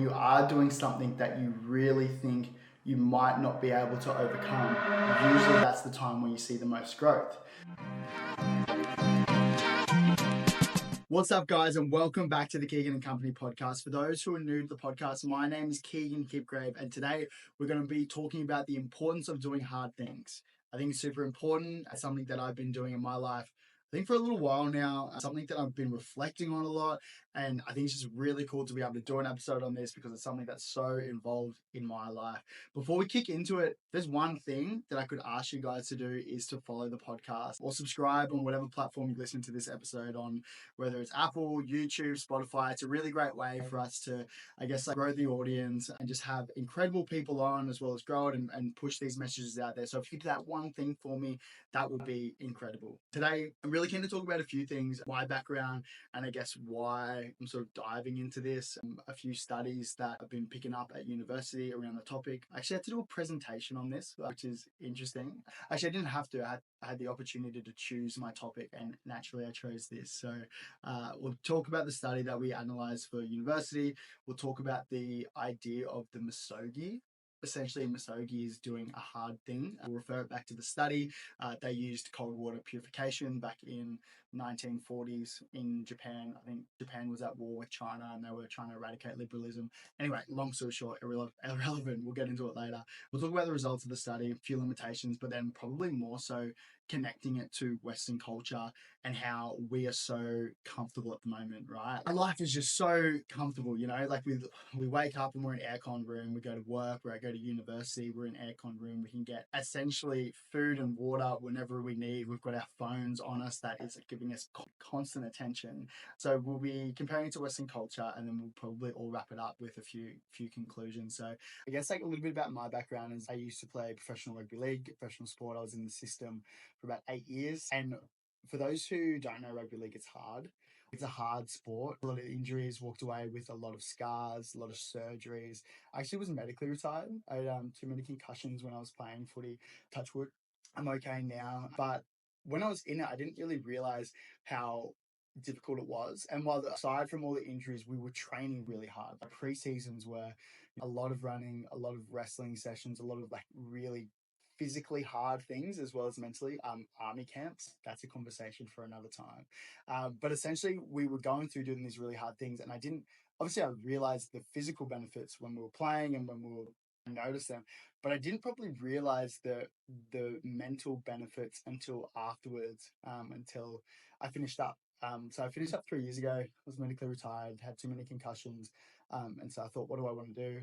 you are doing something that you really think you might not be able to overcome, usually that's the time when you see the most growth. What's up, guys, and welcome back to the Keegan and Company podcast. For those who are new to the podcast, my name is Keegan Kipgrave, and today we're going to be talking about the importance of doing hard things. I think it's super important. It's something that I've been doing in my life, I think, for a little while now, something that I've been reflecting on a lot, and I think it's just really cool to be able to do an episode on this because it's something that's so involved in my life. Before we kick into it, there's one thing that I could ask you guys to do is to follow the podcast or subscribe on whatever platform you listen to this episode on, whether it's Apple, YouTube, Spotify. It's a really great way for us to, grow the audience and just have incredible people on, as well as grow it and push these messages out there. So if you do that one thing for me, that would be incredible. Today, I'm really keen to talk about a few things, my background, and I guess why I'm sort of diving into this. A few studies that I've been picking up at university around the topic. I actually had to do a presentation on this, which is interesting. Actually, I didn't have to. I had the opportunity to choose my topic, and naturally I chose this. So we'll talk about the study that we analysed for university. We'll talk about the idea of the Misogi. Essentially, Misogi is doing a hard thing. We'll refer it back to the study. They used cold water purification back in 1940s in Japan. I think Japan was at war with China and they were trying to eradicate liberalism. Anyway, long story short, irrelevant. We'll get into it later. We'll talk about the results of the study, a few limitations, but then probably more so connecting it to Western culture and how we are so comfortable at the moment, right? Our life is just so comfortable, like we wake up and we're in an aircon room, we go to work, or I go to university, we're in an aircon room, we can get essentially food and water whenever we need. We've got our phones on us that is giving us constant attention. So we'll be comparing it to Western culture, and then we'll probably all wrap it up with a few conclusions. So I guess a little bit about my background is I used to play professional rugby league, professional sport. I was in the system for about 8 years. And for those who don't know rugby league, it's hard. It's a hard sport. A lot of injuries, walked away with a lot of scars, a lot of surgeries. I actually was medically retired. I had too many concussions when I was playing footy. Touch wood. I'm okay now. But when I was in it, I didn't really realize how difficult it was. And while aside from all the injuries, we were training really hard. The pre-seasons were a lot of running, a lot of wrestling sessions, a lot of really physically hard things as well as mentally. Army camps, that's a conversation for another time. But essentially we were going through doing these really hard things, and I realized the physical benefits when we were playing and when we were notice them, but I didn't probably realize the mental benefits until afterwards, until I finished up. So I finished up 3 years ago. I was medically retired, had too many concussions, and so I thought, what do I want to do?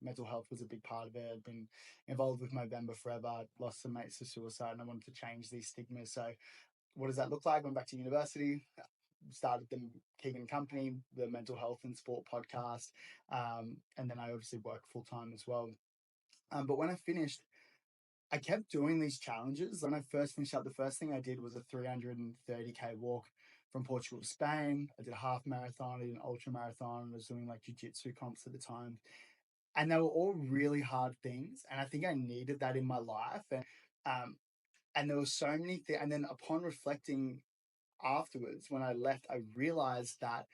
Mental health was a big part of it. I'd been involved with Movember forever. I'd lost some mates to suicide, and I wanted to change these stigmas. So what does that look like? Went back to university, started the Keegan Company, the mental health and sport podcast, and then I obviously work full time as well. But when I finished, I kept doing these challenges. When I first finished up, the first thing I did was a 330k walk from Portugal to Spain. I did a half marathon, I did an ultra marathon. I was doing jiu-jitsu comps at the time. And they were all really hard things. And I think I needed that in my life. And there were so many things. And then upon reflecting afterwards, when I left, I realized that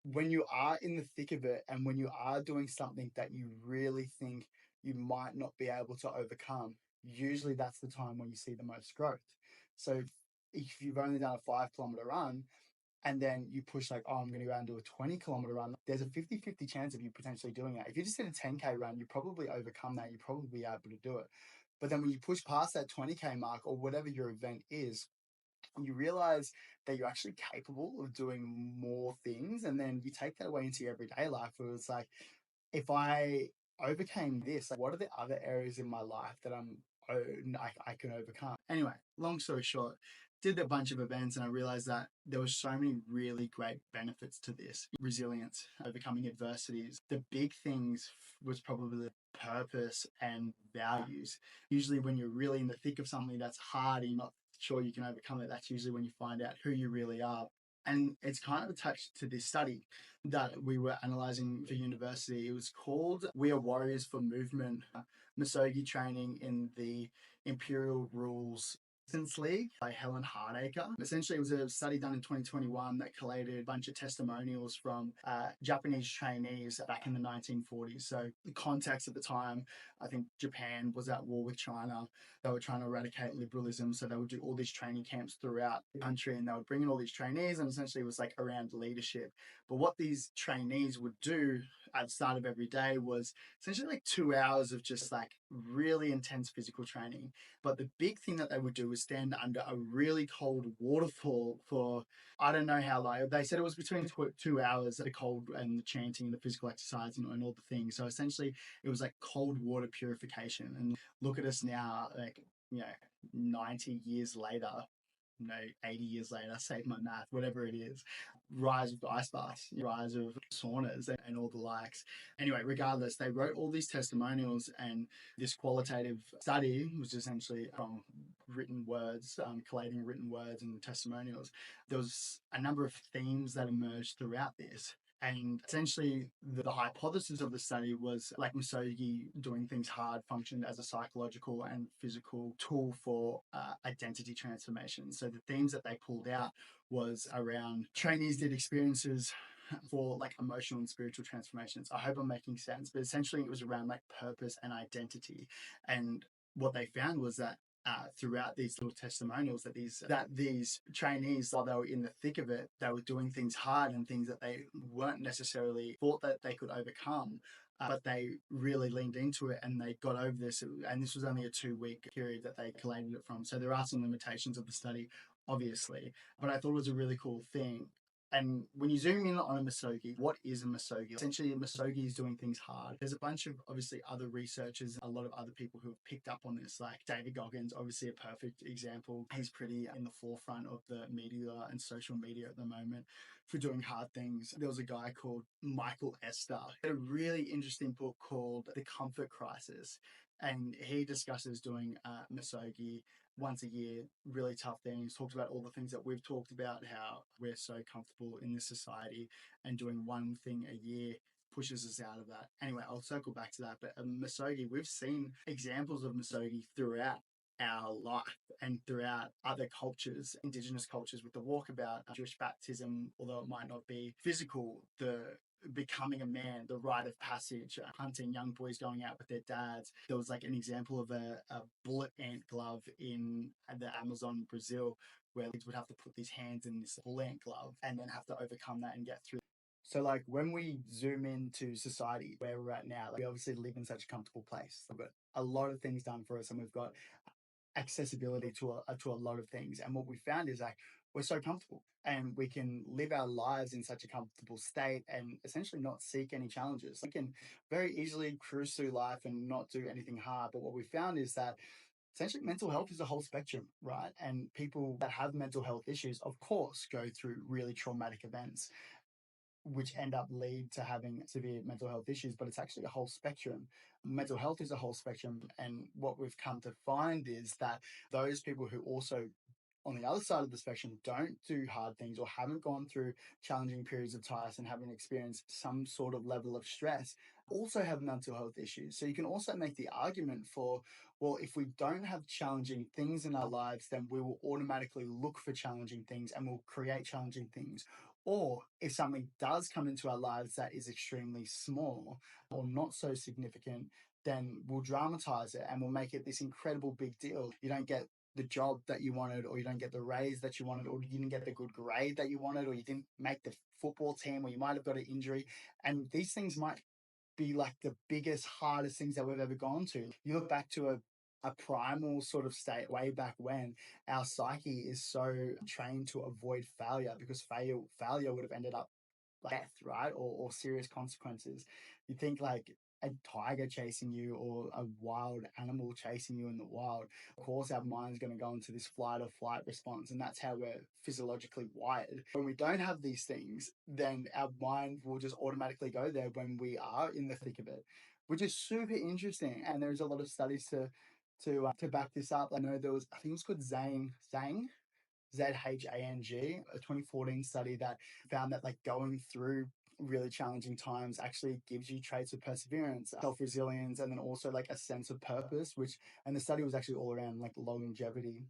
when you are in the thick of it and when you are doing something that you really think you might not be able to overcome, usually that's the time when you see the most growth. So if you've only done a 5-kilometer run, and then you push I'm going to go out and do a 20-kilometer run, there's a 50-50 chance of you potentially doing that. If you just did a 10K run, you probably overcome that. You're probably able to do it. But then when you push past that 20K mark or whatever your event is, you realize that you're actually capable of doing more things. And then you take that away into your everyday life where it's if I overcame this, what are the other areas in my life that I can overcome? Anyway, long story short, did a bunch of events and I realized that there were so many really great benefits to this. Resilience, overcoming adversities. The big things was probably the purpose and values. Usually when you're really in the thick of something that's hard and you're not sure you can overcome it, that's usually when you find out who you really are. And it's kind of attached to this study that we were analyzing for university. It was called We Are Warriors for Movement, Misogi training in the Imperial Rules Resistance League by Helen Hardacre. Essentially, it was a study done in 2021 that collated a bunch of testimonials from Japanese trainees back in the 1940s. So the context at the time, I think Japan was at war with China. They were trying to eradicate liberalism. So they would do all these training camps throughout the country, and they would bring in all these trainees, and essentially it was like around leadership. But what these trainees would do at the start of every day was essentially like 2 hours of just like really intense physical training. But the big thing that they would do was stand under a really cold waterfall for, I don't know how long. They said it was between 2 hours, the cold and the chanting, the physical exercise, and all the things. So essentially, it was like cold water purification. And look at us now, like, 90 years later, 80 years later, save my math, whatever it is, rise of ice baths, rise of saunas, and all the likes. Anyway, regardless, they wrote all these testimonials, and this qualitative study was essentially from written words, collating written words and testimonials. There was a number of themes that emerged throughout this. And essentially, the hypothesis of the study was like Misogi doing things hard functioned as a psychological and physical tool for identity transformation. So the themes that they pulled out was around trainees did experiences for like emotional and spiritual transformations. I hope I'm making sense, but essentially it was around like purpose and identity. And what they found was that throughout these little testimonials that these trainees, while they were in the thick of it, they were doing things hard and things that they weren't necessarily thought that they could overcome. But they really leaned into it and they got over this. And this was only a 2-week period that they collated it from. So there are some limitations of the study, obviously. But I thought it was a really cool thing. And when you zoom in on a Misogi, what is a Misogi? Essentially, a Misogi is doing things hard. There's a bunch of obviously other researchers, a lot of other people who have picked up on this, like David Goggins, obviously a perfect example. He's pretty in the forefront of the media and social media at the moment for doing hard things. There was a guy called Michael Esther, a really interesting book called The Comfort Crisis. And he discusses doing Misogi once a year, really tough things, talks about all the things that we've talked about, how we're so comfortable in this society, and doing one thing a year pushes us out of that. Anyway, I'll circle back to that. But Misogi, we've seen examples of Misogi throughout our life and throughout other cultures, indigenous cultures, with the walkabout, Jewish baptism, although it might not be physical, the becoming a man, the rite of passage, hunting, young boys going out with their dads. There was like an example of a bullet ant glove in the Amazon, Brazil, where kids would have to put these hands in this bullet ant glove and then have to overcome that and get through. So like when we zoom into society where we're at now, like we obviously live in such a comfortable place. We've got a lot of things done for us, and we've got accessibility to a lot of things. And what we found is like we're so comfortable and we can live our lives in such a comfortable state and essentially not seek any challenges. We can very easily cruise through life and not do anything hard. But what we found is that essentially mental health is a whole spectrum, right? And people that have mental health issues, of course, go through really traumatic events which end up lead to having severe mental health issues, but it's actually a whole spectrum. Mental health is a whole spectrum. And what we've come to find is that those people who also on the other side of the spectrum don't do hard things or haven't gone through challenging periods of time and haven't experienced some sort of level of stress also have mental health issues. So you can also make the argument for, well, if we don't have challenging things in our lives, then we will automatically look for challenging things and we'll create challenging things. Or if something does come into our lives that is extremely small or not so significant, then we'll dramatize it and we'll make it this incredible big deal. You don't get the job that you wanted, or you don't get the raise that you wanted, or you didn't get the good grade that you wanted, or you didn't make the football team, or you might have got an injury. And these things might be like the biggest, hardest things that we've ever gone to. You look back to a primal sort of state way back when our psyche is so trained to avoid failure because failure would have ended up death, right? Or serious consequences. You think like a tiger chasing you or a wild animal chasing you in the wild. Of course, our mind's going to go into this flight or flight response, and that's how we're physiologically wired. When we don't have these things, then our mind will just automatically go there when we are in the thick of it, which is super interesting. And there's a lot of studies to back this up. I know there was, I think it was called Zhang, ZHANG, a 2014 study that found that like going through really challenging times actually gives you traits of perseverance, self-resilience, and then also like a sense of purpose, and the study was actually all around like longevity.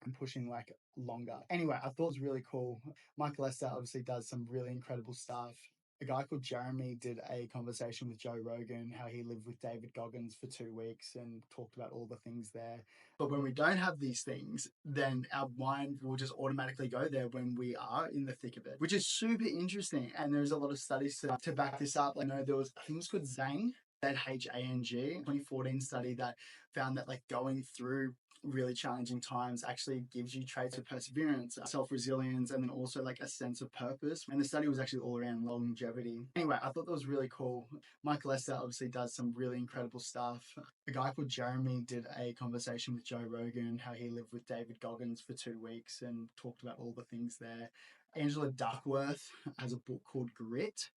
and pushing like longer. Anyway, I thought it was really cool. Michael Lester obviously does some really incredible stuff. A guy called Jeremy did a conversation with Joe Rogan, how he lived with David Goggins for 2 weeks and talked about all the things there. But when we don't have these things, then our mind will just automatically go there when we are in the thick of it, which is super interesting. And there's a lot of studies to back this up. I know there was, I think it was called Zhang, Zhang, 2014 study that found that like going through really challenging times actually gives you traits of perseverance, self-resilience, and then also like a sense of purpose. And the study was actually all around longevity. Anyway, I thought that was really cool. Michael Lester obviously does some really incredible stuff. A guy called Jeremy did a conversation with Joe Rogan, how he lived with David Goggins for 2 weeks and talked about all the things there. Angela Duckworth has a book called Grit,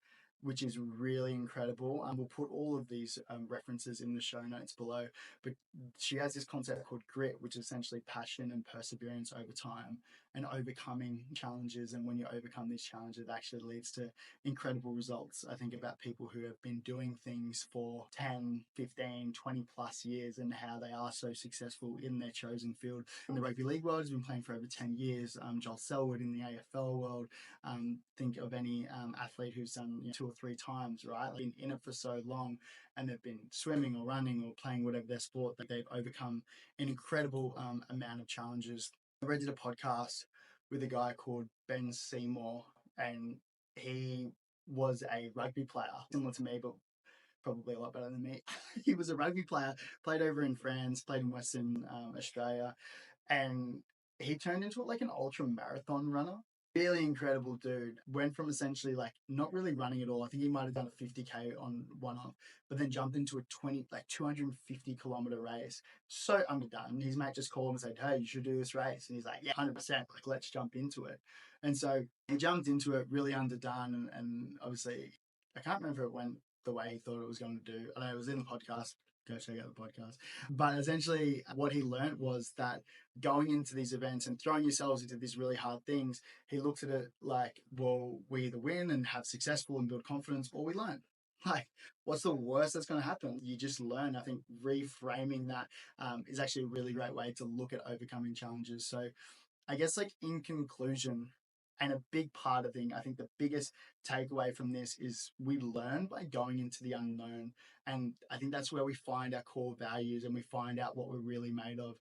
which is really incredible. We'll put all of these references in the show notes below. But she has this concept called grit, which is essentially passion and perseverance over time and overcoming challenges. And when you overcome these challenges, it actually leads to incredible results. I think about people who have been doing things for 10, 15, 20 plus years and how they are so successful in their chosen field. In the rugby league world, has been playing for over 10 years. Joel Selwood in the AFL world. Think of any athlete who's done 2 or 3 times, right? Like been in it for so long, and they've been swimming or running or playing whatever their sport, that they've overcome an incredible amount of challenges. I did a podcast with a guy called Ben Seymour, and he was a rugby player, similar to me, but probably a lot better than me. He was a rugby player, played over in France, played in Western Australia, and he turned into like an ultra marathon runner. Really incredible dude. Went from essentially like not really running at all. I think he might have done a 50K on one off, but then jumped into a 250 kilometer race. So underdone. His mate just called him and said, "Hey, you should do this race." And he's like, "Yeah, 100%. Like, let's jump into it." And so he jumped into it really underdone. And obviously, I can't remember if it went the way he thought it was going to do. I know it was in the podcast. Go check out the podcast. But essentially, what he learned was that going into these events and throwing yourselves into these really hard things, he looked at it like, well, we either win and have successful and build confidence, or we learn. Like, what's the worst that's going to happen? You just learn. I think reframing that is actually a really great way to look at overcoming challenges. So I guess like in conclusion, and a big part of thing, I think the biggest takeaway from this is we learn by going into the unknown. And I think that's where we find our core values and we find out what we're really made of.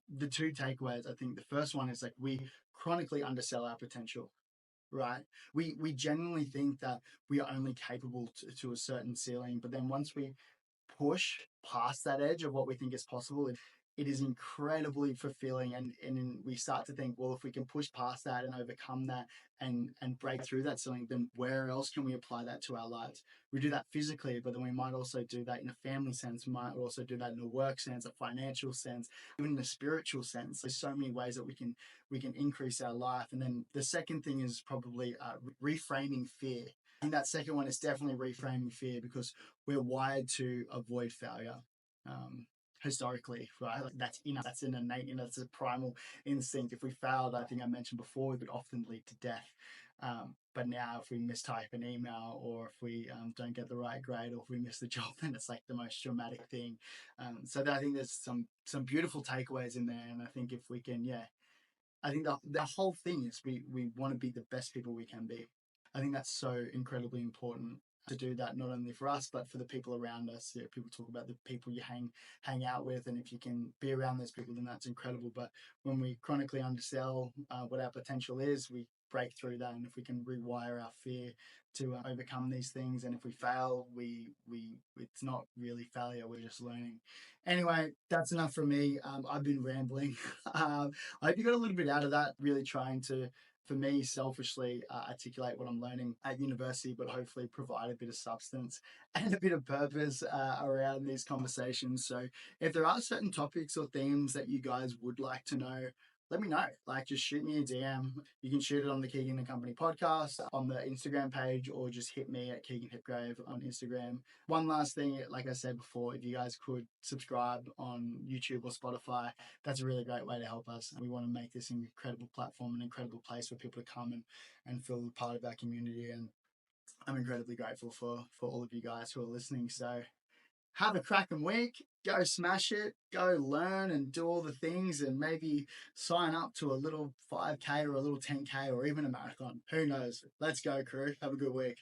The two takeaways, I think the first one is like we chronically undersell our potential, right? We genuinely think that we are only capable to a certain ceiling, but then once we push past that edge of what we think is possible, it is incredibly fulfilling. And then we start to think, well, if we can push past that and overcome that and break through that ceiling, then where else can we apply that to our lives? We do that physically, but then we might also do that in a family sense. We might also do that in a work sense, a financial sense, even in a spiritual sense. There's so many ways that we can increase our life. And then the second thing is probably reframing fear. And that second one is definitely reframing fear, because we're wired to avoid failure. Historically, right? Like that's in us, that's an innate in us, it's a primal instinct. If we failed, I think I mentioned before, it would often lead to death. But now, if we mistype an email, or if we don't get the right grade, or if we miss the job, then it's like the most traumatic thing. So I think there's some beautiful takeaways in there, and I think if we can, yeah, I think the whole thing is we want to be the best people we can be. I think that's so incredibly important to do that, not only for us, but for the people around us. Yeah, people talk about the people you hang out with, and if you can be around those people, then that's incredible. But when we chronically undersell what our potential is, we break through that. And if we can rewire our fear to overcome these things, and if we fail, we it's not really failure, we're just learning. Anyway, that's enough for me. I've been rambling. I hope you got a little bit out of that, really trying to, for me, selfishly articulate what I'm learning at university, but hopefully provide a bit of substance and a bit of purpose around these conversations. So if there are certain topics or themes that you guys would like to know, let me know. Like, just shoot me a DM. You can shoot it on the Keegan and Company podcast on the Instagram page, or just hit me at Keegan Hipgrave on Instagram. One last thing, like I said before, if you guys could subscribe on YouTube or Spotify, that's a really great way to help us. We want to make this an incredible platform, an incredible place for people to come and feel part of our community. And I'm incredibly grateful for all of you guys who are listening. So have a cracking week. Go smash it. Go learn and do all the things, and maybe sign up to a little 5K or a little 10K or even a marathon. Who knows? Let's go, crew. Have a good week.